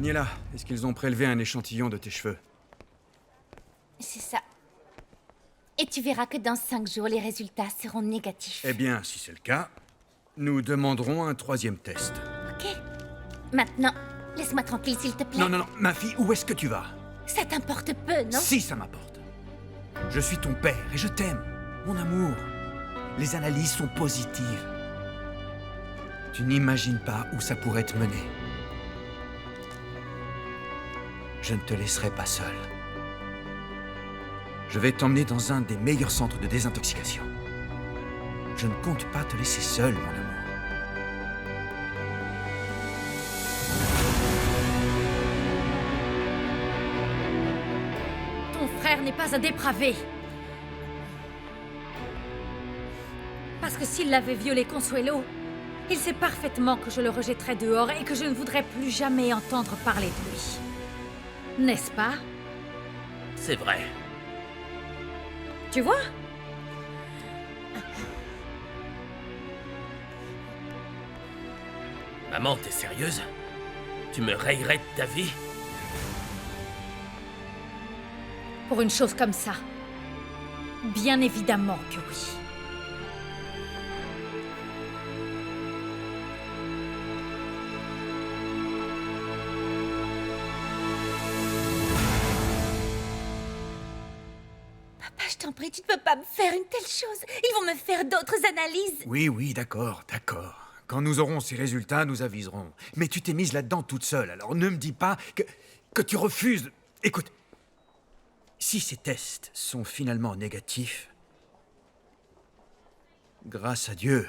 Daniela, est-ce qu'ils ont prélevé un échantillon de tes cheveux? C'est ça. Et tu verras que dans 5 jours, les résultats seront négatifs. Eh bien, si c'est le cas, nous demanderons un 3e test. Ok. Maintenant, laisse-moi tranquille, s'il te plaît. Non, non, non, ma fille, où est-ce que tu vas? Ça t'importe peu, non? Si, ça m'importe. Je suis ton père et je t'aime, mon amour. Les analyses sont positives. Tu n'imagines pas où ça pourrait te mener. Je ne te laisserai pas seul. Je vais t'emmener dans un des meilleurs centres de désintoxication. Je ne compte pas te laisser seul, mon amour. Ton frère n'est pas un dépravé. Parce que s'il l'avait violé Consuelo, il sait parfaitement que je le rejetterai dehors et que je ne voudrais plus jamais entendre parler de lui. N'est-ce pas? C'est vrai. Tu vois? Maman, t'es sérieuse? Tu me raillerais de ta vie? Pour une chose comme ça. Bien évidemment que oui. Papa, je t'en prie, tu ne peux pas me faire une telle chose. Ils vont me faire d'autres analyses. Oui, oui, d'accord, d'accord. Quand nous aurons ces résultats, nous aviserons. Mais tu t'es mise là-dedans toute seule, alors ne me dis pas que tu refuses. Écoute, si ces tests sont finalement négatifs, grâce à Dieu,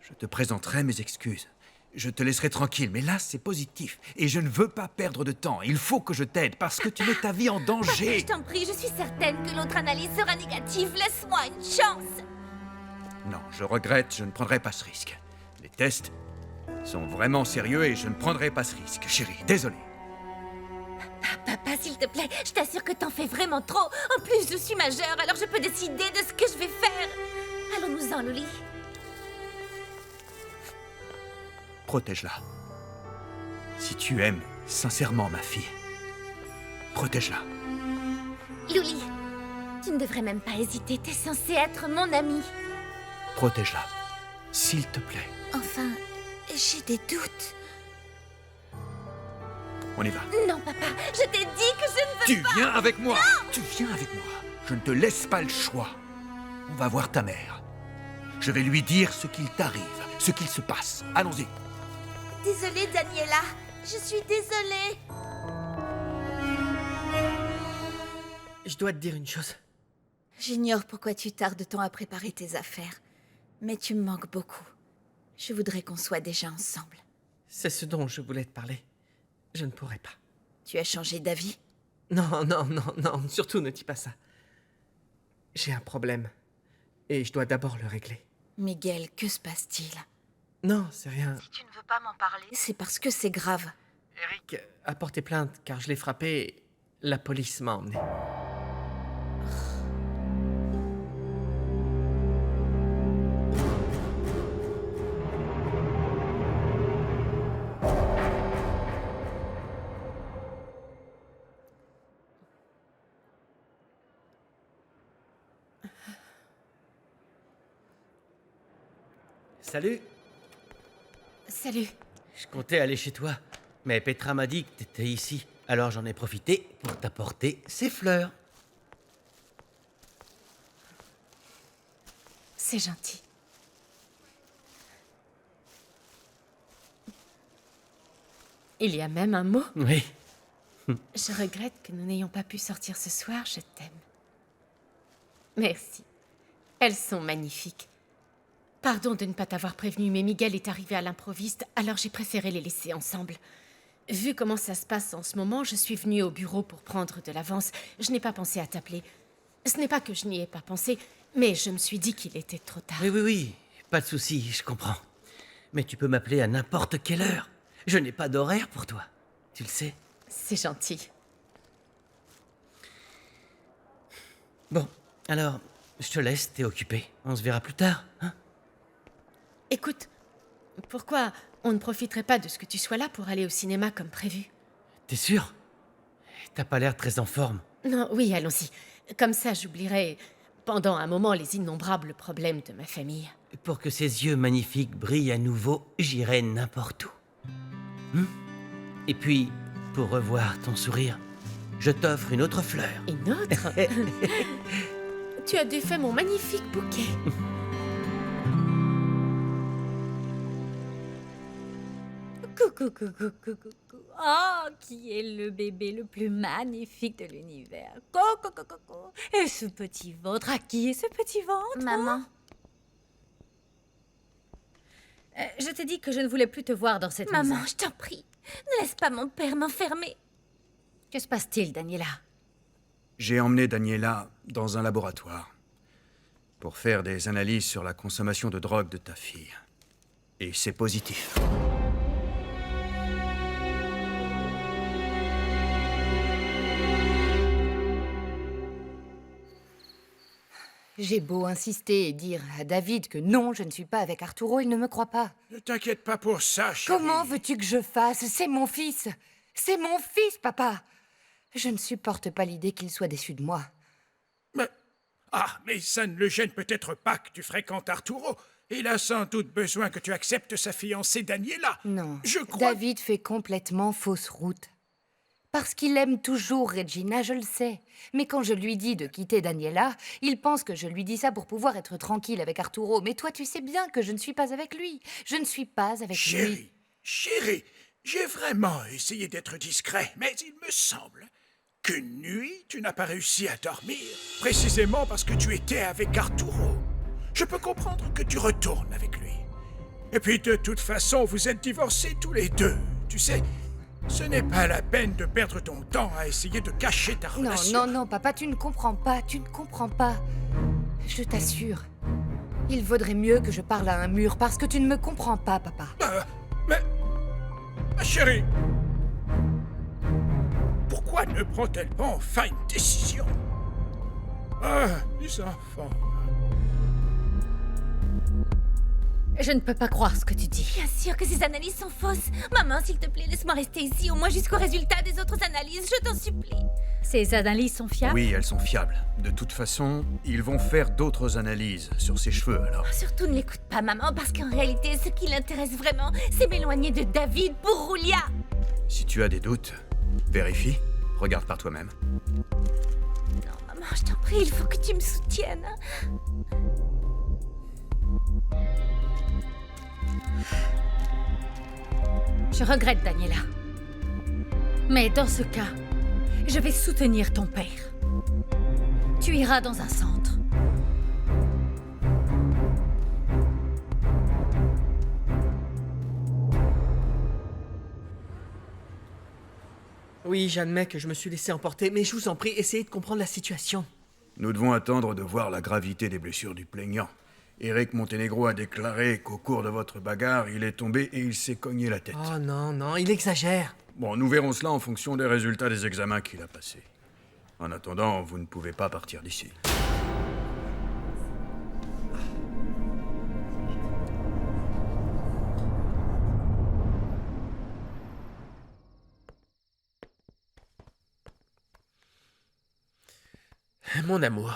je te présenterai mes excuses. Je te laisserai tranquille, mais là, c'est positif. Et je ne veux pas perdre de temps. Il faut que je t'aide, parce que tu mets ta vie en danger. Je t'en prie, je suis certaine que l'autre analyse sera négative. Laisse-moi une chance. Non, je regrette, je ne prendrai pas ce risque. Les tests sont vraiment sérieux et je ne prendrai pas ce risque. Chérie, désolé. Papa, s'il te plaît, je t'assure que t'en fais vraiment trop. En plus, je suis majeure, alors je peux décider de ce que je vais faire. Allons-nous-en, Loli. Protège-la. Si tu aimes sincèrement ma fille, protège-la. Loli, tu ne devrais même pas hésiter. T'es censé être mon amie. Protège-la. S'il te plaît. Enfin, j'ai des doutes. On y va. Non, papa, je t'ai dit que je ne veux Tu viens avec moi. Tu viens avec moi. Je ne te laisse pas le choix. On va voir ta mère. Je vais lui dire ce qu'il t'arrive, ce qu'il se passe. Allons-y. Désolée, Daniela. Je suis désolée. Je dois te dire une chose. J'ignore pourquoi tu tardes tant à préparer tes affaires, mais tu me manques beaucoup. Je voudrais qu'on soit déjà ensemble. C'est ce dont je voulais te parler. Je ne pourrais pas. Tu as changé d'avis? Non, non, non, non, surtout ne dis pas ça. J'ai un problème. Et je dois d'abord le régler. Miguel, que se passe-t-il? Non, c'est rien. Si tu ne veux pas m'en parler, c'est parce que c'est grave. Eric a porté plainte car je l'ai frappé et la police m'a emmené. Salut. Salut. Je comptais aller chez toi, mais Petra m'a dit que t'étais ici. Alors j'en ai profité pour t'apporter ces fleurs. C'est gentil. Il y a même un mot. Oui. Je regrette que nous n'ayons pas pu sortir ce soir, je t'aime. Merci. Elles sont magnifiques. Pardon de ne pas t'avoir prévenu, mais Miguel est arrivé à l'improviste, alors j'ai préféré les laisser ensemble. Vu comment ça se passe en ce moment, je suis venue au bureau pour prendre de l'avance. Je n'ai pas pensé à t'appeler. Ce n'est pas que je n'y ai pas pensé, mais je me suis dit qu'il était trop tard. Oui, oui, oui. Pas de souci, je comprends. Mais tu peux m'appeler à n'importe quelle heure. Je n'ai pas d'horaire pour toi. Tu le sais. C'est gentil. Bon, alors, je te laisse, t'es occupé. On se verra plus tard, hein? Écoute, pourquoi on ne profiterait pas de ce que tu sois là pour aller au cinéma comme prévu? T'es sûr? T'as pas l'air très en forme. Non, oui, allons-y. Comme ça, j'oublierai pendant un moment les innombrables problèmes de ma famille. Pour que ces yeux magnifiques brillent à nouveau, j'irai n'importe où. Et puis, pour revoir ton sourire, je t'offre une autre fleur. Une autre? Tu as défait mon magnifique bouquet. Coucou, coucou, coucou, coucou. Oh, qui est le bébé le plus magnifique de l'univers? Coucou, coucou, coucou. Et ce petit ventre, à qui est ce petit ventre? Maman, Je t'ai dit que je ne voulais plus te voir dans cette maison. maman, je t'en prie, ne laisse pas mon père m'enfermer. Que se passe-t-il, Daniela? J'ai emmené Daniela dans un laboratoire pour faire des analyses sur la consommation de drogue de ta fille. Et c'est positif. J'ai beau insister et dire à David que non, je ne suis pas avec Arturo, il ne me croit pas. Ne t'inquiète pas pour ça, chérie. Comment veux-tu que je fasse? C'est mon fils. C'est mon fils, papa. Je ne supporte pas l'idée qu'il soit déçu de moi. Mais ça ne le gêne peut-être pas que tu fréquentes Arturo. Il a sans doute besoin que tu acceptes sa fiancée Daniela. Non, Je crois... David fait complètement fausse route. Parce qu'il aime toujours Regina, je le sais. Mais quand je lui dis de quitter Daniela, il pense que je lui dis ça pour pouvoir être tranquille avec Arturo. Mais toi, tu sais bien que je ne suis pas avec lui. Je ne suis pas avec lui. Chérie, j'ai vraiment essayé d'être discret, mais il me semble qu'une nuit, tu n'as pas réussi à dormir, précisément parce que tu étais avec Arturo. Je peux comprendre que tu retournes avec lui. Et puis, de toute façon, vous êtes divorcés tous les deux, tu sais. Ce n'est pas la peine de perdre ton temps à essayer de cacher ta relation. Non, papa, tu ne comprends pas, tu ne comprends pas. Je t'assure, il vaudrait mieux que je parle à un mur parce que tu ne me comprends pas, papa. Mais... Ma chérie, pourquoi ne prend-elle pas enfin une décision? Les enfants... Je ne peux pas croire ce que tu dis. Bien sûr que ces analyses sont fausses. Maman, s'il te plaît, laisse-moi rester ici, au moins jusqu'au résultat des autres analyses, je t'en supplie. Ces analyses sont fiables? Oui, elles sont fiables. De toute façon, ils vont faire d'autres analyses sur ses cheveux, alors. Surtout ne l'écoute pas, maman, parce qu'en réalité, ce qui l'intéresse vraiment, c'est m'éloigner de David pour Roulia. Si tu as des doutes, vérifie. Regarde par toi-même. Non, maman, je t'en prie, il faut que tu me soutiennes. Je regrette, Daniela. Mais dans ce cas, je vais soutenir ton père. Tu iras dans un centre. Oui, j'admets que je me suis laissé emporter, mais je vous en prie, essayez de comprendre la situation. Nous devons attendre de voir la gravité des blessures du plaignant. Eric Montenegro a déclaré qu'au cours de votre bagarre, il est tombé et il s'est cogné la tête. Oh non, il exagère. Bon, nous verrons cela en fonction des résultats des examens qu'il a passés. En attendant, vous ne pouvez pas partir d'ici. Mon amour,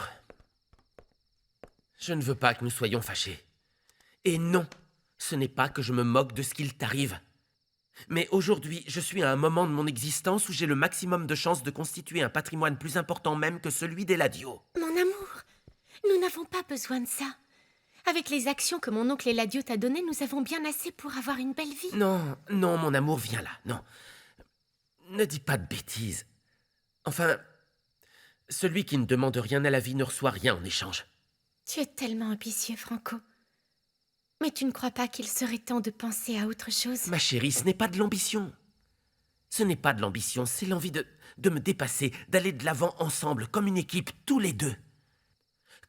je ne veux pas que nous soyons fâchés. Et non, ce n'est pas que je me moque de ce qu'il t'arrive. Mais aujourd'hui, je suis à un moment de mon existence où j'ai le maximum de chances de constituer un patrimoine plus important même que celui d'Eladio. Mon amour, nous n'avons pas besoin de ça. Avec les actions que mon oncle Eladio t'a données, nous avons bien assez pour avoir une belle vie. Non, mon amour, viens là, non. Ne dis pas de bêtises. Enfin, celui qui ne demande rien à la vie ne reçoit rien en échange. Tu es tellement ambitieux, Franco. Mais tu ne crois pas qu'il serait temps de penser à autre chose? Ma chérie, ce n'est pas de l'ambition. Ce n'est pas de l'ambition, c'est l'envie de me dépasser, d'aller de l'avant ensemble, comme une équipe, tous les deux.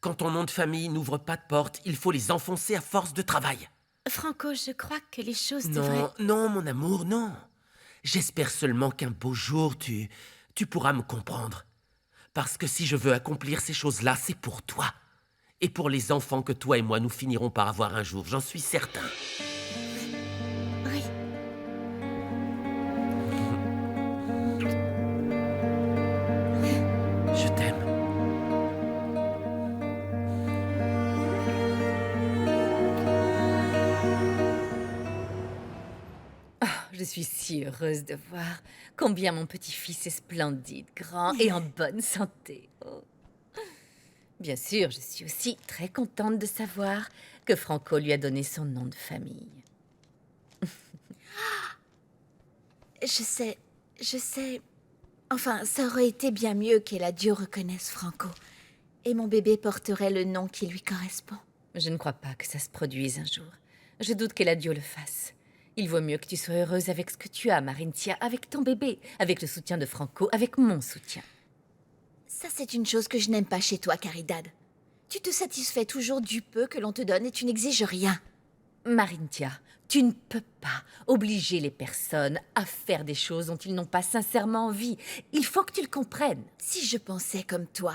Quand ton nom de famille n'ouvre pas de porte, il faut les enfoncer à force de travail. Franco, je crois que les choses devraient... Non, mon amour, non. J'espère seulement qu'un beau jour, tu pourras me comprendre. Parce que si je veux accomplir ces choses-là, c'est pour toi. Et pour les enfants que toi et moi nous finirons par avoir un jour, j'en suis certain. Oui. Je suis si heureuse de voir combien mon petit-fils est splendide, grand et en bonne santé. Oh. Bien sûr, je suis aussi très contente de savoir que Franco lui a donné son nom de famille. Je sais. Enfin, ça aurait été bien mieux qu'Eladio reconnaisse Franco. Et mon bébé porterait le nom qui lui correspond. Je ne crois pas que ça se produise un jour. Je doute qu'Eladio le fasse. Il vaut mieux que tu sois heureuse avec ce que tu as, Marintia, avec ton bébé, avec le soutien de Franco, avec mon soutien. Ça, c'est une chose que je n'aime pas chez toi, Caridad. Tu te satisfais toujours du peu que l'on te donne et tu n'exiges rien. Marintia, tu ne peux pas obliger les personnes à faire des choses dont ils n'ont pas sincèrement envie. Il faut que tu le comprennes. Si je pensais comme toi,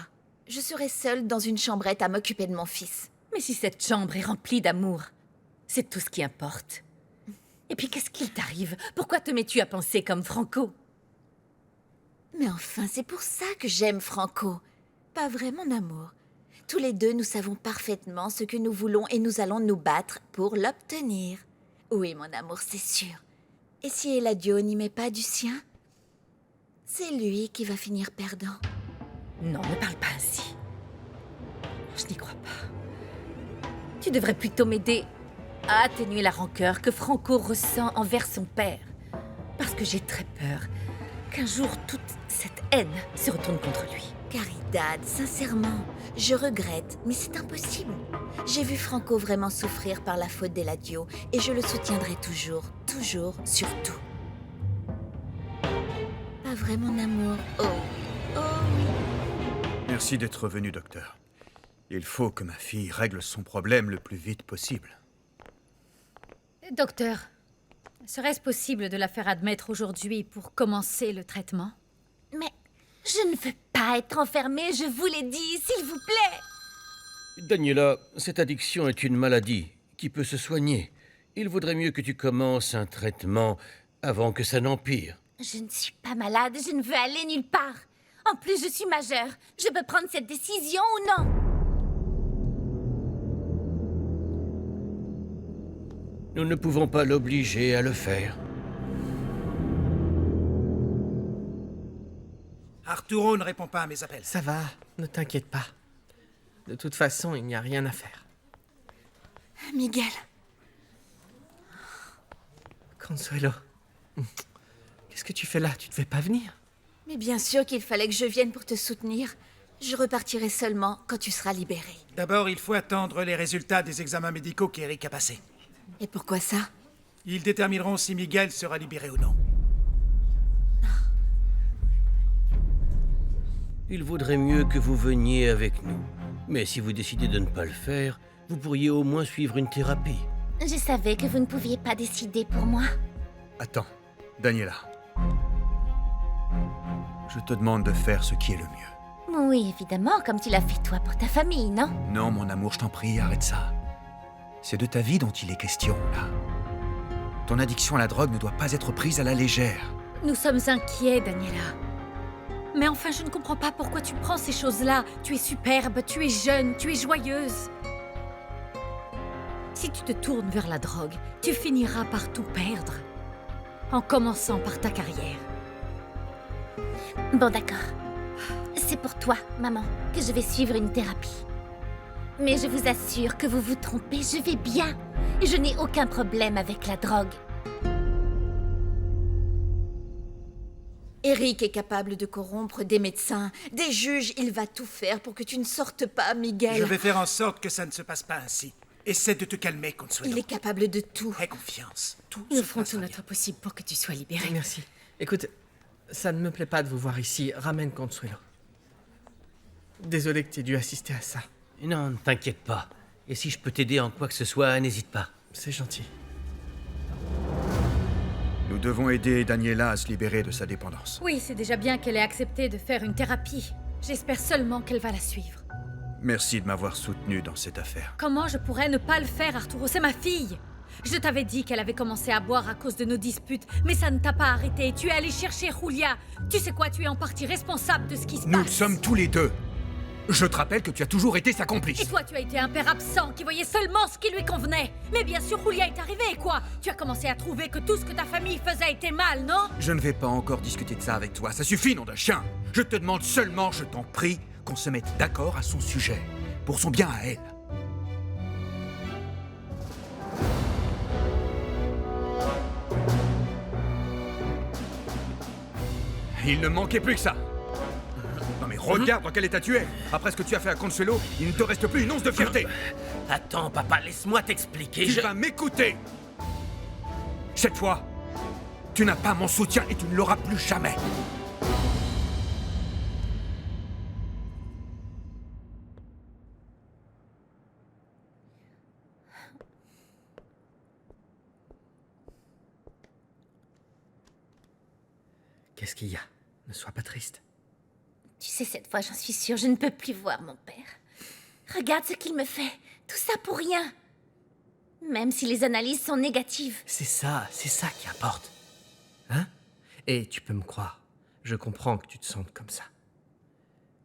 je serais seule dans une chambrette à m'occuper de mon fils. Mais si cette chambre est remplie d'amour, c'est tout ce qui importe. Et puis qu'est-ce qu'il t'arrive? Pourquoi te mets-tu à penser comme Franco? Mais enfin, c'est pour ça que j'aime Franco. Pas vrai, mon amour. Tous les deux, nous savons parfaitement ce que nous voulons et nous allons nous battre pour l'obtenir. Oui, mon amour, c'est sûr. Et si Eladio n'y met pas du sien, c'est lui qui va finir perdant. Non, ne parle pas ainsi. Je n'y crois pas. Tu devrais plutôt m'aider à atténuer la rancœur que Franco ressent envers son père. Parce que j'ai très peur qu'un jour toute cette haine se retourne contre lui. Caridad, sincèrement, je regrette, mais c'est impossible. J'ai vu Franco vraiment souffrir par la faute d'Eladio et je le soutiendrai toujours, surtout. Pas vrai, mon amour? Oh, oh oui. Merci d'être venu, docteur. Il faut que ma fille règle son problème le plus vite possible. Docteur, serait-ce possible de la faire admettre aujourd'hui pour commencer le traitement? Mais je ne veux pas être enfermée, je vous l'ai dit, s'il vous plaît. Daniela, cette addiction est une maladie qui peut se soigner. Il vaudrait mieux que tu commences un traitement avant que ça n'empire. Je ne suis pas malade, je ne veux aller nulle part. En plus, je suis majeure. Je peux prendre cette décision ou non? Nous ne pouvons pas l'obliger à le faire. Arturo ne répond pas à mes appels. Ça va, ne t'inquiète pas. De toute façon, il n'y a rien à faire. Miguel. Consuelo. Qu'est-ce que tu fais là? Tu ne devais pas venir. Mais bien sûr qu'il fallait que je vienne pour te soutenir. Je repartirai seulement quand tu seras libéré. D'abord, il faut attendre les résultats des examens médicaux qu'Eric a passés. Et pourquoi ça? Ils détermineront si Miguel sera libéré ou non. Il vaudrait mieux que vous veniez avec nous. Mais si vous décidez de ne pas le faire, vous pourriez au moins suivre une thérapie. Je savais que vous ne pouviez pas décider pour moi. Attends, Daniela. Je te demande de faire ce qui est le mieux. Oui, évidemment, comme tu l'as fait toi pour ta famille, non? Non, mon amour, je t'en prie, arrête ça. C'est de ta vie dont il est question, là. Ton addiction à la drogue ne doit pas être prise à la légère. Nous sommes inquiets, Daniela. Mais enfin, je ne comprends pas pourquoi tu prends ces choses-là. Tu es superbe, tu es jeune, tu es joyeuse. Si tu te tournes vers la drogue, tu finiras par tout perdre. En commençant par ta carrière. Bon, d'accord. C'est pour toi, maman, que je vais suivre une thérapie. Mais je vous assure que vous vous trompez, je vais bien. Je n'ai aucun problème avec la drogue. Eric est capable de corrompre des médecins, des juges. Il va tout faire pour que tu ne sortes pas, Miguel. Je vais faire en sorte que ça ne se passe pas ainsi. Essaie de te calmer, Consuelo. Il est capable de tout. Aie confiance. Tout Nous se ferons passera tout bien. notre possible pour que tu sois libéré. Merci. Écoute, ça ne me plaît pas de vous voir ici. Ramène Consuelo. Désolé que tu aies dû assister à ça. Non, ne t'inquiète pas. Et si je peux t'aider en quoi que ce soit, n'hésite pas. C'est gentil. Nous devons aider Daniela à se libérer de sa dépendance. Oui, c'est déjà bien qu'elle ait accepté de faire une thérapie. J'espère seulement qu'elle va la suivre. Merci de m'avoir soutenu dans cette affaire. Comment je pourrais ne pas le faire, Arturo? C'est ma fille. Je t'avais dit qu'elle avait commencé à boire à cause de nos disputes, mais ça ne t'a pas arrêté. Tu es allé chercher Julia. Tu sais quoi, tu es en partie responsable de ce qui se Nous le passe. sommes tous les deux. Je te rappelle que tu as toujours été sa complice. Et toi, tu as été un père absent qui voyait seulement ce qui lui convenait. Mais bien sûr, Julia est arrivée et quoi? Tu as commencé à trouver que tout ce que ta famille faisait était mal, non? Je ne vais pas encore discuter de ça avec toi. Ça suffit, nom d'un chien. Je te demande seulement, je t'en prie, qu'on se mette d'accord à son sujet. Pour son bien à elle. Il ne manquait plus que ça. Non mais regarde dans quel état tu es. Après ce que tu as fait à Consuelo, il ne te reste plus une once de fierté. Attends, papa, laisse-moi t'expliquer. Tu vas m'écouter. Cette fois, tu n'as pas mon soutien et tu ne l'auras plus jamais. Qu'est-ce qu'il y a? Ne sois pas triste. Tu sais, cette fois, j'en suis sûre, je ne peux plus voir mon père. Regarde ce qu'il me fait. Tout ça pour rien. Même si les analyses sont négatives. C'est ça qui importe. Hein? Et tu peux me croire, je comprends que tu te sentes comme ça.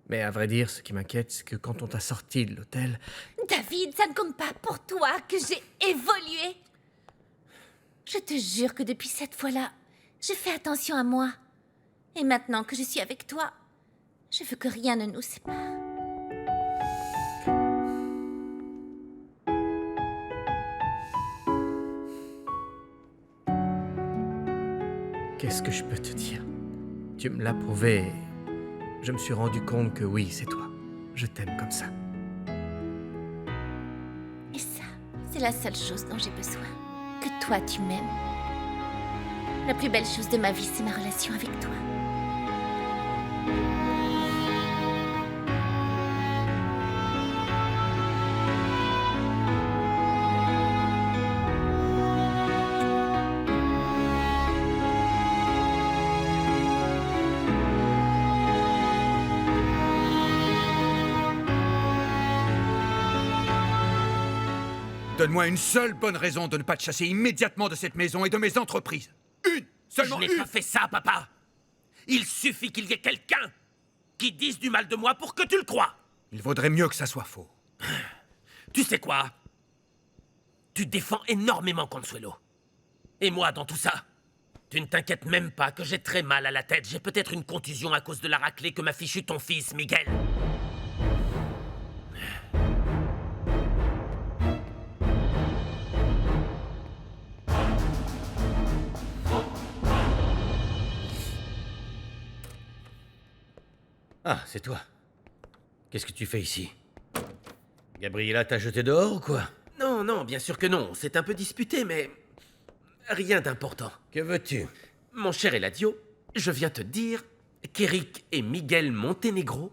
Mais à vrai dire, ce qui m'inquiète, c'est que quand on t'a sorti de l'hôtel... David, ça ne compte pas pour toi que j'ai évolué. Je te jure que depuis cette fois-là, je fais attention à moi. Et maintenant que je suis avec toi, je veux que rien ne nous sépare. Qu'est-ce que je peux te dire? Tu me l'as prouvé et je me suis rendu compte que oui, c'est toi. Je t'aime comme ça. Et ça, c'est la seule chose dont j'ai besoin. Que toi, tu m'aimes. La plus belle chose de ma vie, c'est ma relation avec toi. Donne-moi une seule bonne raison de ne pas te chasser immédiatement de cette maison et de mes entreprises. Une! Seulement Je n'ai pas fait ça, papa. Il suffit qu'il y ait quelqu'un qui dise du mal de moi pour que tu le crois. Il vaudrait mieux que ça soit faux. Tu sais quoi? Tu défends énormément Consuelo. Et moi, dans tout ça, tu ne t'inquiètes même pas que j'ai très mal à la tête. J'ai peut-être une contusion à cause de la raclée que m'a fichue ton fils, Miguel. Ah, c'est toi. Qu'est-ce que tu fais ici? Gabriella t'a jeté dehors ou quoi? Non, non, bien sûr que non. C'est un peu disputé, mais... rien d'important. Que veux-tu? Mon cher Eladio, je viens te dire qu'Eric et Miguel Montenegro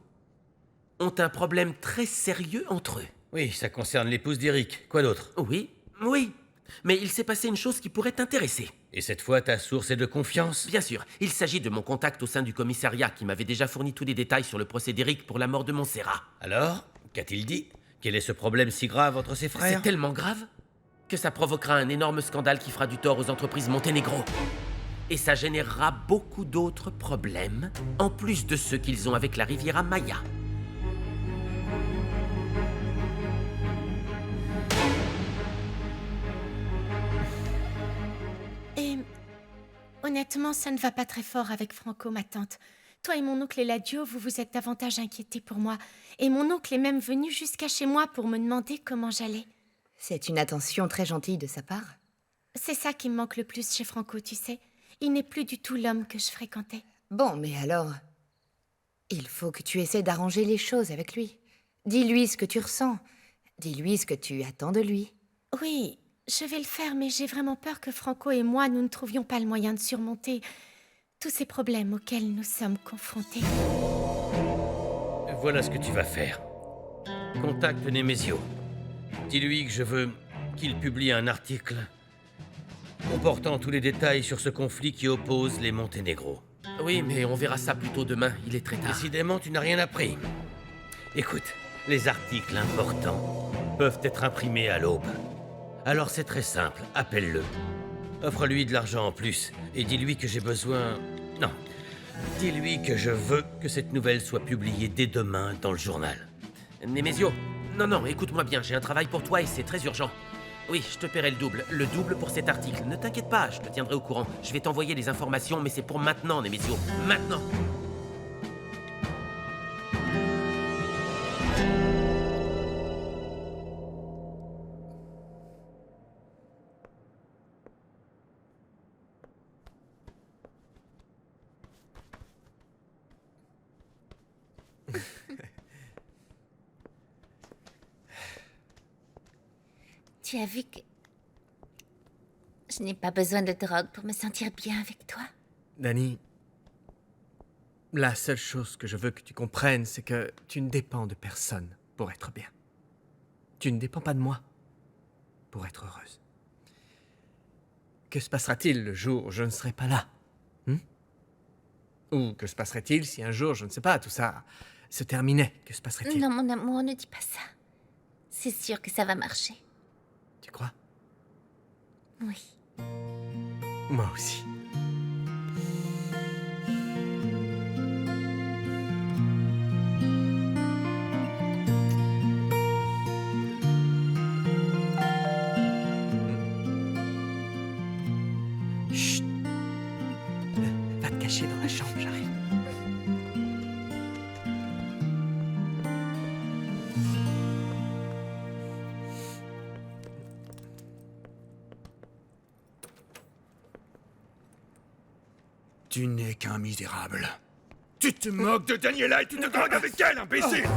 ont un problème très sérieux entre eux. Oui, ça concerne l'épouse d'Eric. Quoi d'autre? Oui, oui. Mais il s'est passé une chose qui pourrait t'intéresser. Et cette fois, ta source est de confiance? Bien sûr, il s'agit de mon contact au sein du commissariat qui m'avait déjà fourni tous les détails sur le procès d'Eric pour la mort de Montserrat. Alors, qu'a-t-il dit? Quel est ce problème si grave entre ses frères? C'est tellement grave que ça provoquera un énorme scandale qui fera du tort aux entreprises Montenegro. Et ça générera beaucoup d'autres problèmes, en plus de ceux qu'ils ont avec la Riviera Maya. Et honnêtement, ça ne va pas très fort avec Franco, ma tante. Toi et mon oncle Eladio, vous vous êtes davantage inquiétés pour moi. Et mon oncle est même venu jusqu'à chez moi pour me demander comment j'allais. C'est une attention très gentille de sa part. C'est ça qui me manque le plus chez Franco, tu sais. Il n'est plus du tout l'homme que je fréquentais. Bon, mais alors... il faut que tu essaies d'arranger les choses avec lui. Dis-lui ce que tu ressens. Dis-lui ce que tu attends de lui. Oui, je vais le faire, mais j'ai vraiment peur que Franco et moi, nous ne trouvions pas le moyen de surmonter tous ces problèmes auxquels nous sommes confrontés. Voilà ce que tu vas faire. Contacte Nemesio. Dis-lui que je veux qu'il publie un article comportant tous les détails sur ce conflit qui oppose les Montenegro. Oui, mais on verra ça plus tôt demain, il est très tard. Décidément, tu n'as rien appris. Écoute, les articles importants peuvent être imprimés à l'aube. Alors c'est très simple, appelle-le. Offre-lui de l'argent en plus et dis-lui que j'ai besoin... Non, dis-lui que je veux que cette nouvelle soit publiée dès demain dans le journal. Nemesio, non, écoute-moi bien, j'ai un travail pour toi et c'est très urgent. Oui, je te paierai le double pour cet article. Ne t'inquiète pas, je te tiendrai au courant. Je vais t'envoyer les informations, mais c'est pour maintenant, Nemesio. Maintenant. Tu as vu que... Je n'ai pas besoin de drogue pour me sentir bien avec toi. Dani, la seule chose que je veux que tu comprennes, c'est que tu ne dépends de personne pour être bien. Tu ne dépends pas de moi pour être heureuse. Que se passera-t-il le jour où je ne serai pas là? Ou que se passerait-il si un jour, je ne sais pas, tout ça se terminait? Que se passerait-il? Non, mon amour, ne dis pas ça. C'est sûr que ça va marcher. Tu crois? Oui. Moi aussi. Chut! Va te cacher dans la chambre, j'arrive. Tu n'es qu'un misérable. Tu te moques de Daniela et tu te drogues avec elle, imbécile!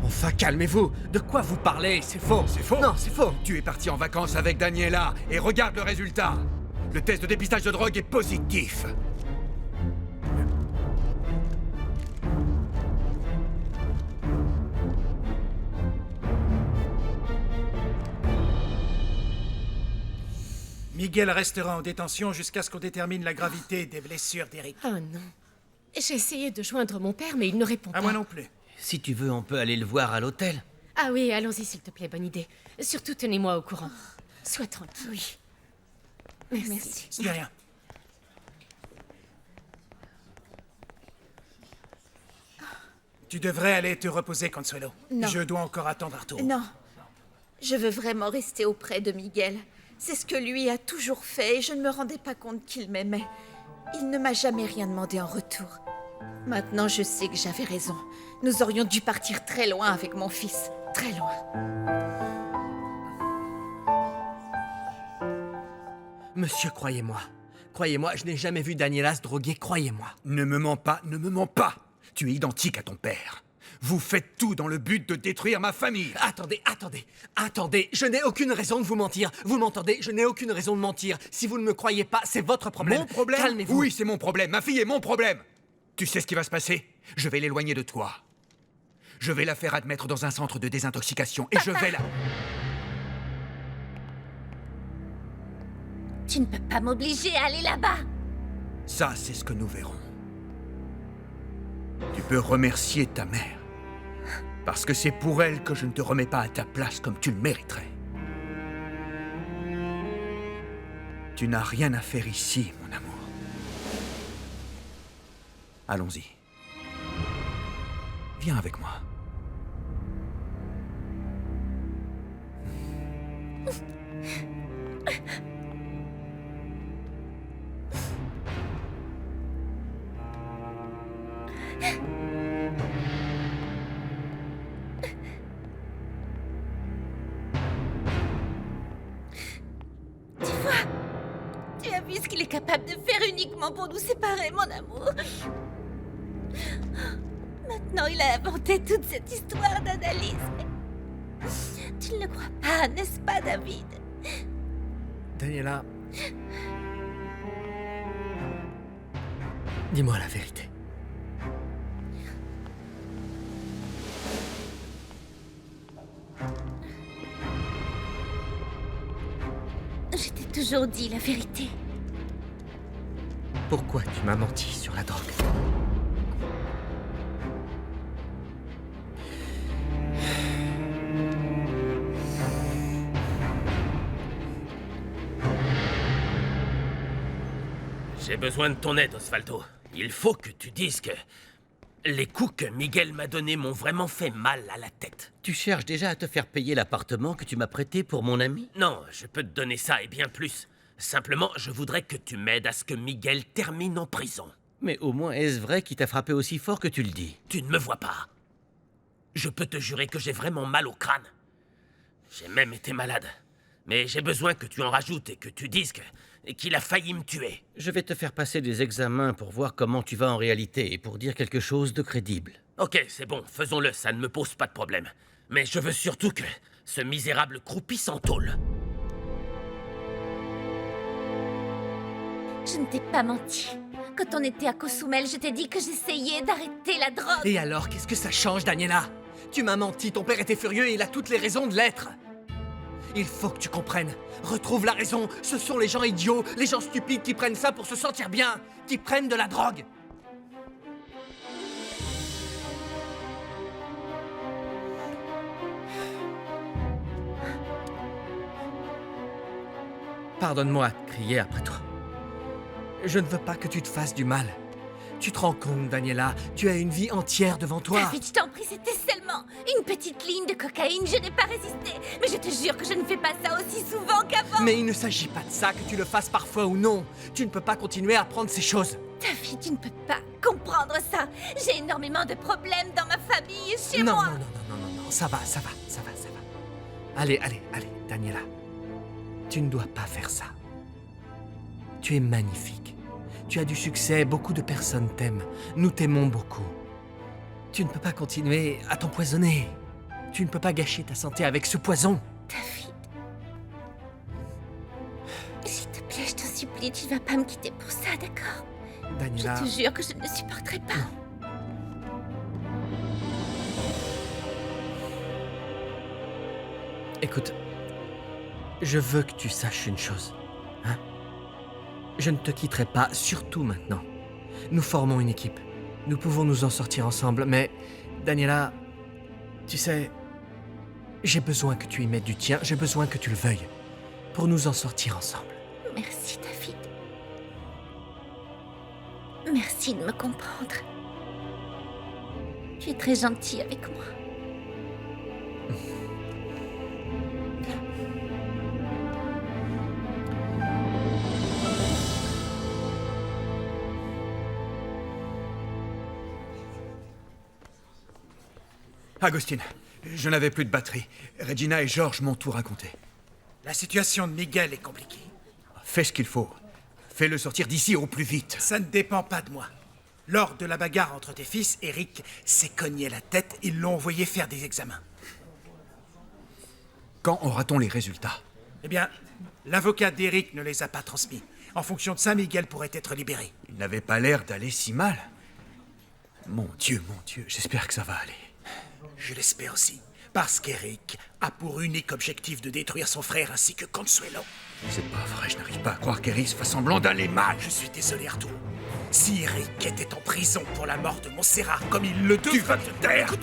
Enfin, calmez-vous. De quoi vous parlez? C'est faux. C'est faux? Non, c'est faux. Tu es parti en vacances avec Daniela et regarde le résultat. Le test de dépistage de drogue est positif. Miguel restera en détention jusqu'à ce qu'on détermine la gravité des blessures d'Eric. Oh non. J'ai essayé de joindre mon père, mais il ne répond pas. À moi non plus. Si tu veux, on peut aller le voir à l'hôtel. Ah oui, allons-y s'il te plaît, bonne idée. Surtout tenez-moi au courant. Sois tranquille. Oui. Merci. Ce n'est rien. Tu devrais aller te reposer, Consuelo. Non. Je dois encore attendre Arturo. Non. Je veux vraiment rester auprès de Miguel. C'est ce que lui a toujours fait et je ne me rendais pas compte qu'il m'aimait. Il ne m'a jamais rien demandé en retour. Maintenant, je sais que j'avais raison. Nous aurions dû partir très loin avec mon fils. Très loin. Monsieur, croyez-moi. Croyez-moi, je n'ai jamais vu Daniela se droguer, croyez-moi. Ne me mens pas, ne me mens pas. Tu es identique à ton père. Vous faites tout dans le but de détruire ma famille. Attendez, je n'ai aucune raison de vous mentir. Vous m'entendez? Je n'ai aucune raison de mentir. Si vous ne me croyez pas, c'est votre problème. Mon problème? Calmez-vous. Oui, c'est mon problème. Ma fille est mon problème. Tu sais ce qui va se passer? Je vais l'éloigner de toi. Je vais la faire admettre dans un centre de désintoxication et je vais la... Tu ne peux pas m'obliger à aller là-bas. Ça, c'est ce que nous verrons. Tu peux remercier ta mère. Parce que c'est pour elle que je ne te remets pas à ta place comme tu le mériterais. Tu n'as rien à faire ici, mon amour. Allons-y. Viens avec moi. Tu as vu ce qu'il est capable de faire uniquement pour nous séparer, mon amour. Maintenant, il a inventé toute cette histoire d'analyse. Tu ne le crois pas, n'est-ce pas, David? Daniela... Dis-moi la vérité. Je t'ai toujours dit la vérité. Pourquoi tu m'as menti sur la drogue? J'ai besoin de ton aide, Osvaldo. il faut que tu dises que les coups que Miguel m'a donnés m'ont vraiment fait mal à la tête. Tu cherches déjà à te faire payer l'appartement que tu m'as prêté pour mon ami? Non, je peux te donner ça et bien plus. Simplement, je voudrais que tu m'aides à ce que Miguel termine en prison. Mais au moins, est-ce vrai qu'il t'a frappé aussi fort que tu le dis? Tu ne me vois pas. Je peux te jurer que j'ai vraiment mal au crâne. J'ai même été malade. Mais j'ai besoin que tu en rajoutes et que tu dises qu'il a failli me tuer. Je vais te faire passer des examens pour voir comment tu vas en réalité et pour dire quelque chose de crédible. Ok, c'est bon, faisons-le, ça ne me pose pas de problème. Mais je veux surtout que ce misérable croupi s'en tôle. Je ne t'ai pas menti. Quand on était à Cozumel, je t'ai dit que j'essayais d'arrêter la drogue. Et alors, qu'est-ce que ça change, Daniela? Tu m'as menti, ton père était furieux et il a toutes les raisons de l'être. Il faut que tu comprennes. Retrouve la raison. Ce sont les gens idiots, les gens stupides qui prennent ça pour se sentir bien, qui prennent de la drogue. Pardonne-moi de crier après toi. Je ne veux pas que tu te fasses du mal. Tu te rends compte, Daniela, tu as une vie entière devant toi. David, je t'en prie, c'était seulement une petite ligne de cocaïne. Je n'ai pas résisté. Mais je te jure que je ne fais pas ça aussi souvent qu'avant. Mais il ne s'agit pas de ça, que tu le fasses parfois ou non. Tu ne peux pas continuer à prendre ces choses. David, tu ne peux pas comprendre ça. J'ai énormément de problèmes dans ma famille et chez moi. Non, ça va. Allez, Daniela. Tu ne dois pas faire ça. Tu es magnifique. Tu as du succès, beaucoup de personnes t'aiment. Nous t'aimons beaucoup. Tu ne peux pas continuer à t'empoisonner. Tu ne peux pas gâcher ta santé avec ce poison. David. S'il te plaît, je t'en supplie, tu ne vas pas me quitter pour ça, d'accord? Daniela... Je te jure que je ne le supporterai pas. Écoute, je veux que tu saches une chose, hein? Je ne te quitterai pas, surtout maintenant. Nous formons une équipe. Nous pouvons nous en sortir ensemble, mais... Daniela, tu sais... J'ai besoin que tu y mettes du tien, j'ai besoin que tu le veuilles. Pour nous en sortir ensemble. Merci, David. Merci de me comprendre. Tu es très gentil avec moi. Agustin, je n'avais plus de batterie. Regina et George m'ont tout raconté. La situation de Miguel est compliquée. Fais ce qu'il faut. Fais-le sortir d'ici au plus vite. Ça ne dépend pas de moi. Lors de la bagarre entre tes fils, Eric s'est cogné la tête. Ils l'ont envoyé faire des examens. Quand aura-t-on les résultats? Eh bien, l'avocat d'Eric ne les a pas transmis. En fonction de ça, Miguel pourrait être libéré. Il n'avait pas l'air d'aller si mal. Mon Dieu, j'espère que ça va aller. Je l'espère aussi. Parce qu'Eric a pour unique objectif de détruire son frère ainsi que Consuelo. C'est pas vrai, je n'arrive pas à croire qu'Eric fasse semblant d'aller mal. Je suis désolé, Arthur. Si Eric était en prison pour la mort de Montserrat, comme il le devait... Tu vas te taire!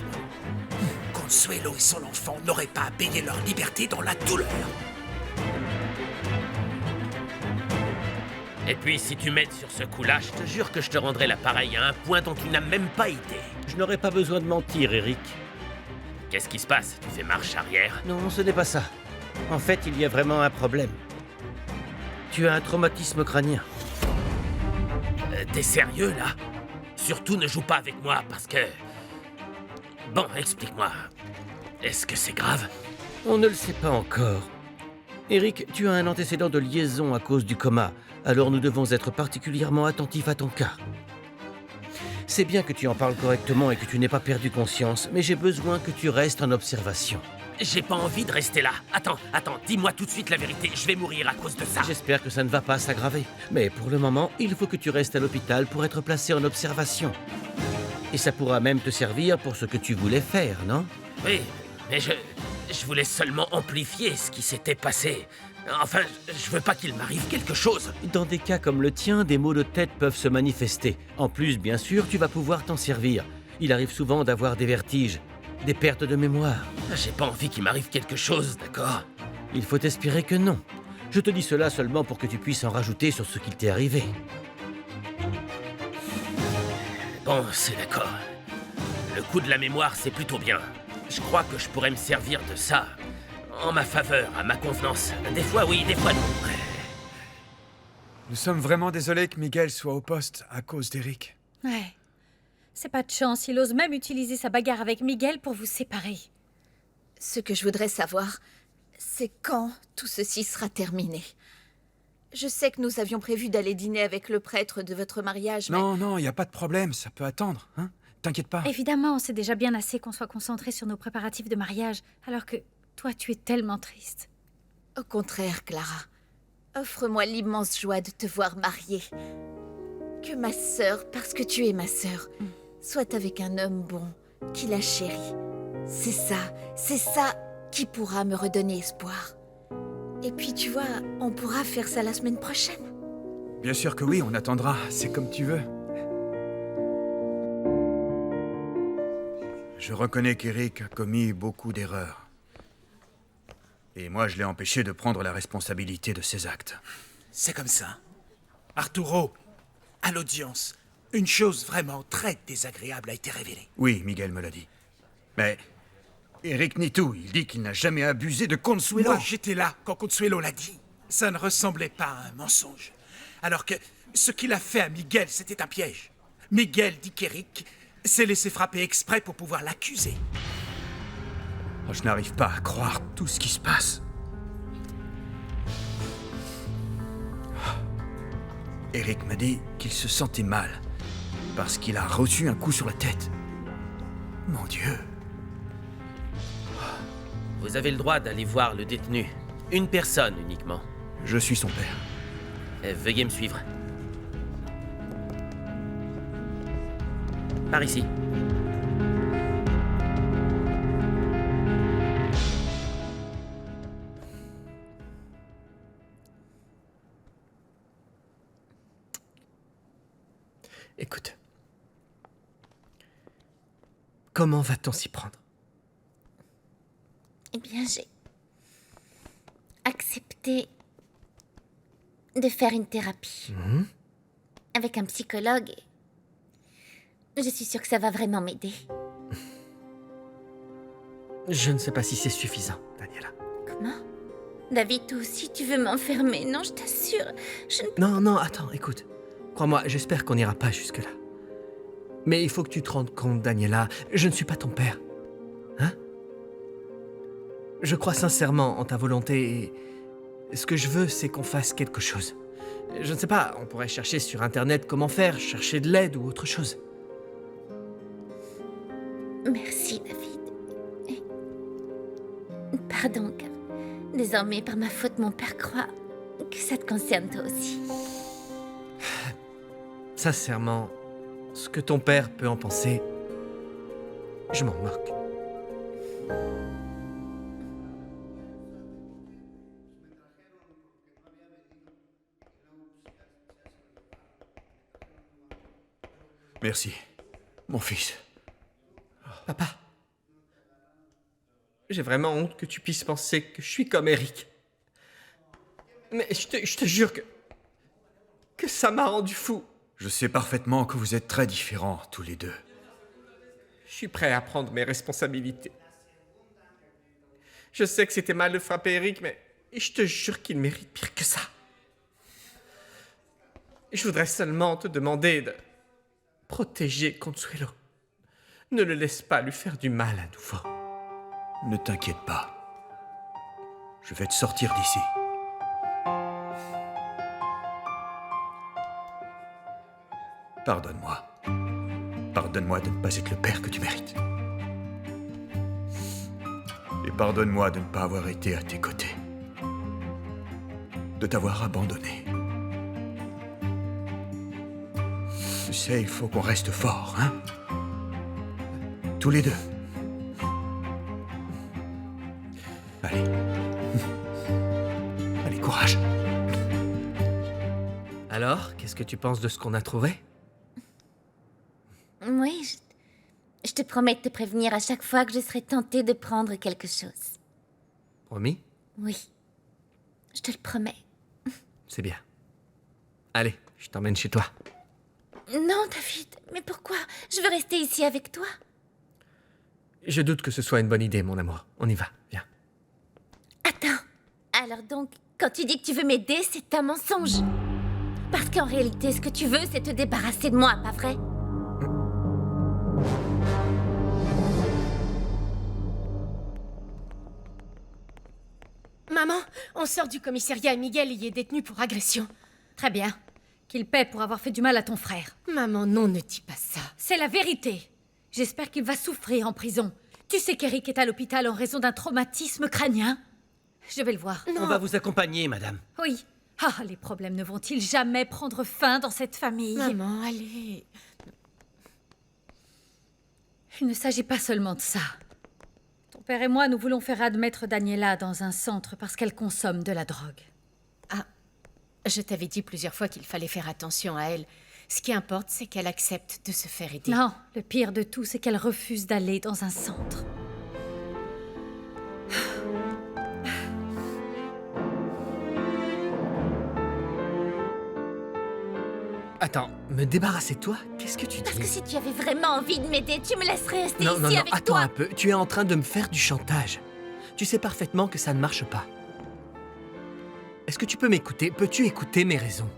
Consuelo et son enfant n'auraient pas à payer leur liberté dans la douleur. Et puis, si tu m'aides sur ce coup-là, je te jure que je te rendrai l'appareil à un point dont tu n'as même pas idée. Je n'aurais pas besoin de mentir, Eric. Qu'est-ce qui se passe? Tu fais marche arrière? Non, ce n'est pas ça. En fait, il y a vraiment un problème. Tu as un traumatisme crânien. T'es sérieux, là? Surtout ne joue pas avec moi, parce que... Bon, explique-moi. Est-ce que c'est grave? On ne le sait pas encore. Eric, tu as un antécédent de liaison à cause du coma, alors nous devons être particulièrement attentifs à ton cas. C'est bien que tu en parles correctement et que tu n'aies pas perdu conscience, mais j'ai besoin que tu restes en observation. J'ai pas envie de rester là. Attends, dis-moi tout de suite la vérité. Je vais mourir à cause de ça. J'espère que ça ne va pas s'aggraver. Mais pour le moment, il faut que tu restes à l'hôpital pour être placé en observation. Et ça pourra même te servir pour ce que tu voulais faire, non? Oui, mais je voulais seulement amplifier ce qui s'était passé. Enfin, je veux pas qu'il m'arrive quelque chose. Dans des cas comme le tien, des maux de tête peuvent se manifester. En plus, bien sûr, tu vas pouvoir t'en servir. Il arrive souvent d'avoir des vertiges, des pertes de mémoire. J'ai pas envie qu'il m'arrive quelque chose, d'accord? Il faut espérer que non. Je te dis cela seulement pour que tu puisses en rajouter sur ce qui t'est arrivé. Bon, c'est d'accord. Le coup de la mémoire, c'est plutôt bien. Je crois que je pourrais me servir de ça en ma faveur, à ma convenance. Des fois oui, des fois non. Nous sommes vraiment désolés que Miguel soit au poste à cause d'Eric. Ouais. C'est pas de chance, il ose même utiliser sa bagarre avec Miguel pour vous séparer. Ce que je voudrais savoir, c'est quand tout ceci sera terminé. Je sais que nous avions prévu d'aller dîner avec le prêtre de votre mariage, mais... Non, il n'y a pas de problème, ça peut attendre, hein? T'inquiète pas. Évidemment, c'est déjà bien assez qu'on soit concentré sur nos préparatifs de mariage, alors que toi, tu es tellement triste. Au contraire, Clara. Offre-moi l'immense joie de te voir mariée. Que ma sœur, parce que tu es ma sœur, soit avec un homme bon, qui la chérit. C'est ça qui pourra me redonner espoir. Et puis, tu vois, on pourra faire ça la semaine prochaine. Bien sûr que oui, on attendra, c'est comme tu veux. Je reconnais qu'Eric a commis beaucoup d'erreurs. Et moi, je l'ai empêché de prendre la responsabilité de ses actes. C'est comme ça. Arturo, à l'audience, une chose vraiment très désagréable a été révélée. Oui, Miguel me l'a dit. Mais Eric nie tout, il dit qu'il n'a jamais abusé de Consuelo. Moi, j'étais là quand Consuelo l'a dit. Ça ne ressemblait pas à un mensonge. Alors que ce qu'il a fait à Miguel, c'était un piège. Miguel dit qu'Eric s'est laissé frapper exprès pour pouvoir l'accuser. Oh, je n'arrive pas à croire tout ce qui se passe. Eric m'a dit qu'il se sentait mal parce qu'il a reçu un coup sur la tête. Mon Dieu. Vous avez le droit d'aller voir le détenu. Une personne uniquement. Je suis son père. Veuillez me suivre. Par ici. Écoute. Comment va-t-on s'y prendre? Eh bien, j'ai accepté de faire une thérapie avec un psychologue. Et je suis sûre que ça va vraiment m'aider. Je ne sais pas si c'est suffisant, Daniela. Comment? David, toi aussi, tu veux m'enfermer? Non, je t'assure, je ne... Non, attends, écoute. Crois-moi, j'espère qu'on n'ira pas jusque-là. Mais il faut que tu te rendes compte, Daniela, je ne suis pas ton père. Hein? Je crois sincèrement en ta volonté et ce que je veux, c'est qu'on fasse quelque chose. Je ne sais pas, on pourrait chercher sur Internet comment faire, chercher de l'aide ou autre chose. Merci, David. Et... Pardon, car désormais, par ma faute, mon père croit que ça te concerne toi aussi. Sincèrement, ce que ton père peut en penser, je m'en moque. Merci, mon fils. Papa, j'ai vraiment honte que tu puisses penser que je suis comme Eric. Mais je te jure que ça m'a rendu fou. Je sais parfaitement que vous êtes très différents, tous les deux. Je suis prêt à prendre mes responsabilités. Je sais que c'était mal de frapper Eric, mais je te jure qu'il mérite pire que ça. Je voudrais seulement te demander de protéger Consuelo. Ne le laisse pas lui faire du mal à nouveau. Ne t'inquiète pas. Je vais te sortir d'ici. Pardonne-moi. Pardonne-moi de ne pas être le père que tu mérites. Et pardonne-moi de ne pas avoir été à tes côtés. De t'avoir abandonné. Tu sais, il faut qu'on reste fort, hein? Tous les deux. Allez. Allez, courage. Alors, qu'est-ce que tu penses de ce qu'on a trouvé? Oui, je te promets de te prévenir à chaque fois que je serai tentée de prendre quelque chose. Promis? Oui, je te le promets. C'est bien. Allez, je t'emmène chez toi. Non, David, mais pourquoi? Je veux rester ici avec toi. Je doute que ce soit une bonne idée, mon amour. On y va, viens. Attends. Alors donc, quand tu dis que tu veux m'aider, c'est un mensonge. Parce qu'en réalité, ce que tu veux, c'est te débarrasser de moi, pas vrai? Maman, on sort du commissariat et Miguel y est détenu pour agression. Très bien. Qu'il paie pour avoir fait du mal à ton frère. Maman, non, ne dis pas ça. C'est la vérité. J'espère qu'il va souffrir en prison. Tu sais qu'Eric est à l'hôpital en raison d'un traumatisme crânien? Je vais le voir. On va vous accompagner, madame. Oui. Ah, les problèmes ne vont-ils jamais prendre fin dans cette famille? Maman, allez. Il ne s'agit pas seulement de ça. Ton père et moi, nous voulons faire admettre Daniela dans un centre parce qu'elle consomme de la drogue. Ah, je t'avais dit plusieurs fois qu'il fallait faire attention à elle. Ce qui importe, c'est qu'elle accepte de se faire aider. Non, le pire de tout, c'est qu'elle refuse d'aller dans un centre. Attends, me débarrasser de toi? Qu'est-ce que tu dis? Parce que si tu avais vraiment envie de m'aider, tu me laisserais rester Non, ici non, non, avec attends toi. un peu. Tu es en train de me faire du chantage. Tu sais parfaitement que ça ne marche pas. Est-ce que tu peux m'écouter? Peux-tu écouter mes raisons?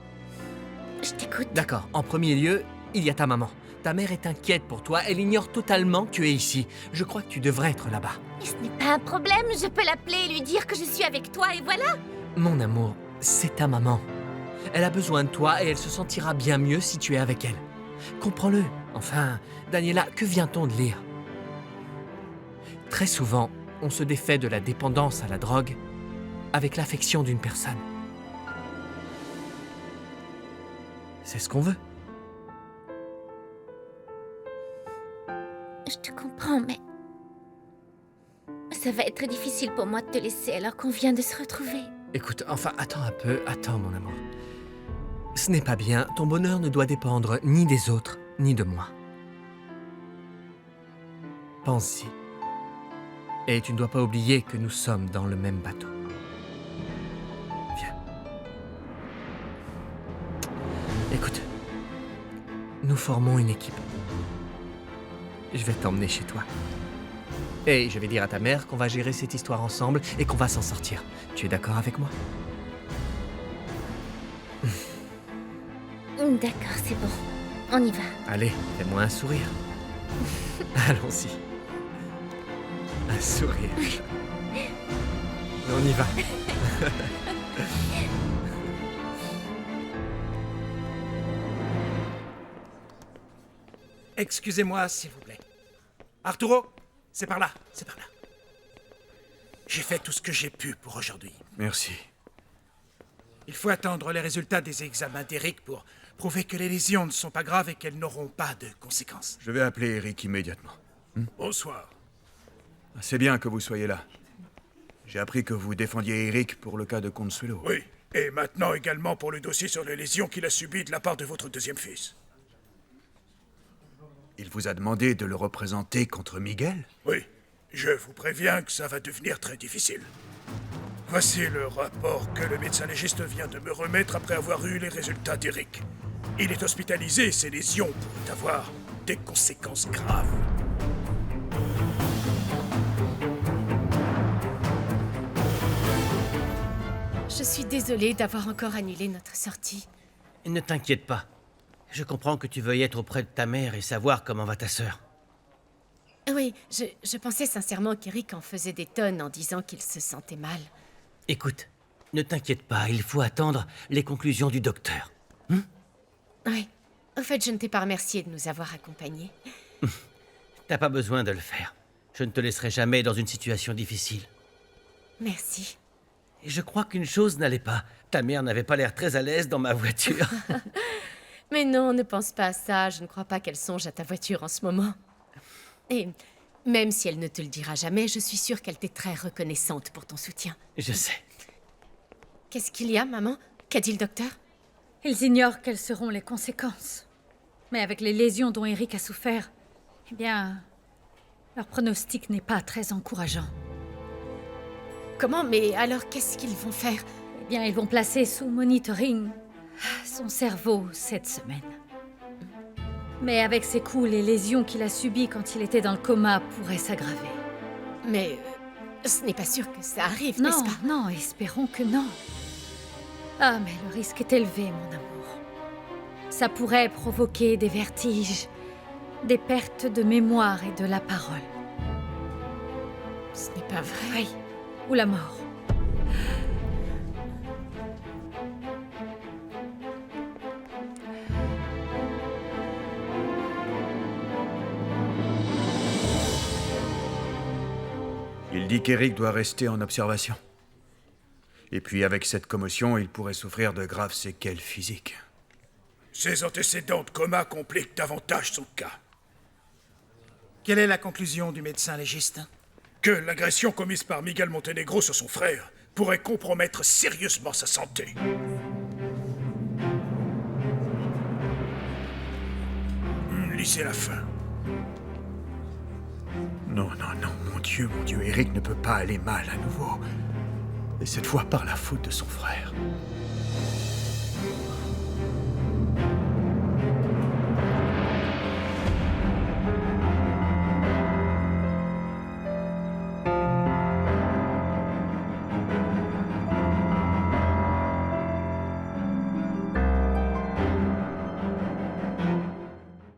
Je t'écoute. D'accord. En premier lieu, il y a ta maman. Ta mère est inquiète pour toi. Elle ignore totalement que tu es ici. Je crois que tu devrais être là-bas. Mais ce n'est pas un problème, je peux l'appeler et lui dire que je suis avec toi et voilà. Mon amour, c'est ta maman. Elle a besoin de toi et elle se sentira bien mieux si tu es avec elle. Comprends-le. Enfin, Daniela, que vient-on de lire? Très souvent, on se défait de la dépendance à la drogue avec l'affection d'une personne. C'est ce qu'on veut. Je te comprends, mais... ça va être difficile pour moi de te laisser alors qu'on vient de se retrouver. Écoute, enfin, attends un peu. Attends, mon amour. Ce n'est pas bien. Ton bonheur ne doit dépendre ni des autres, ni de moi. Pense-y. Et tu ne dois pas oublier que nous sommes dans le même bateau. Viens. Écoute, nous formons une équipe. Je vais t'emmener chez toi. Et je vais dire à ta mère qu'on va gérer cette histoire ensemble et qu'on va s'en sortir. Tu es d'accord avec moi? D'accord, c'est bon. On y va. Allez, fais-moi un sourire. Allons-y. Un sourire. On y va. Excusez-moi, s'il vous plaît. Arturo, c'est par là, c'est par là. J'ai fait tout ce que j'ai pu pour aujourd'hui. Merci. Il faut attendre les résultats des examens d'Eric pour prouver que les lésions ne sont pas graves et qu'elles n'auront pas de conséquences. Je vais appeler Eric immédiatement. Bonsoir. C'est bien que vous soyez là. J'ai appris que vous défendiez Eric pour le cas de Consuelo. Oui, et maintenant également pour le dossier sur les lésions qu'il a subies de la part de votre deuxième fils. Il vous a demandé de le représenter contre Miguel? Oui, je vous préviens que ça va devenir très difficile. Voici le rapport que le médecin légiste vient de me remettre après avoir eu les résultats d'Eric. Il est hospitalisé et ses lésions pourraient avoir des conséquences graves. Je suis désolée d'avoir encore annulé notre sortie. Ne t'inquiète pas. Je comprends que tu veuilles être auprès de ta mère et savoir comment va ta sœur. Oui, je pensais sincèrement qu'Eric en faisait des tonnes en disant qu'il se sentait mal. Écoute, ne t'inquiète pas, il faut attendre les conclusions du docteur. Oui. Au fait, je ne t'ai pas remercié de nous avoir accompagnés. T'as pas besoin de le faire. Je ne te laisserai jamais dans une situation difficile. Merci. Et je crois qu'une chose n'allait pas. Ta mère n'avait pas l'air très à l'aise dans ma voiture. Mais non, ne pense pas à ça. Je ne crois pas qu'elle songe à ta voiture en ce moment. Et même si elle ne te le dira jamais, je suis sûre qu'elle t'est très reconnaissante pour ton soutien. Je sais. Qu'est-ce qu'il y a, maman? Qu'a dit le docteur? Ils ignorent quelles seront les conséquences. Mais avec les lésions dont Eric a souffert, eh bien, leur pronostic n'est pas très encourageant. Comment? Mais alors, qu'est-ce qu'ils vont faire? Eh bien, ils vont placer sous monitoring son cerveau cette semaine. Mais avec ses coups, les lésions qu'il a subies quand il était dans le coma pourraient s'aggraver. Mais ce n'est pas sûr que ça arrive, n'est-ce Non, pas? non, espérons que non. Ah, mais le risque est élevé, mon amour. Ça pourrait provoquer des vertiges, des pertes de mémoire et de la parole. Ce n'est pas vrai. Oui, ou la mort. Il dit qu'Eric doit rester en observation. Et puis avec cette commotion, il pourrait souffrir de graves séquelles physiques. Ses antécédents de coma compliquent davantage son cas. Quelle est la conclusion du médecin légiste? Que l'agression commise par Miguel Montenegro sur son frère pourrait compromettre sérieusement sa santé. Lisez la fin. Non, non, non, mon Dieu, Eric ne peut pas aller mal à nouveau. Et cette fois par la faute de son frère.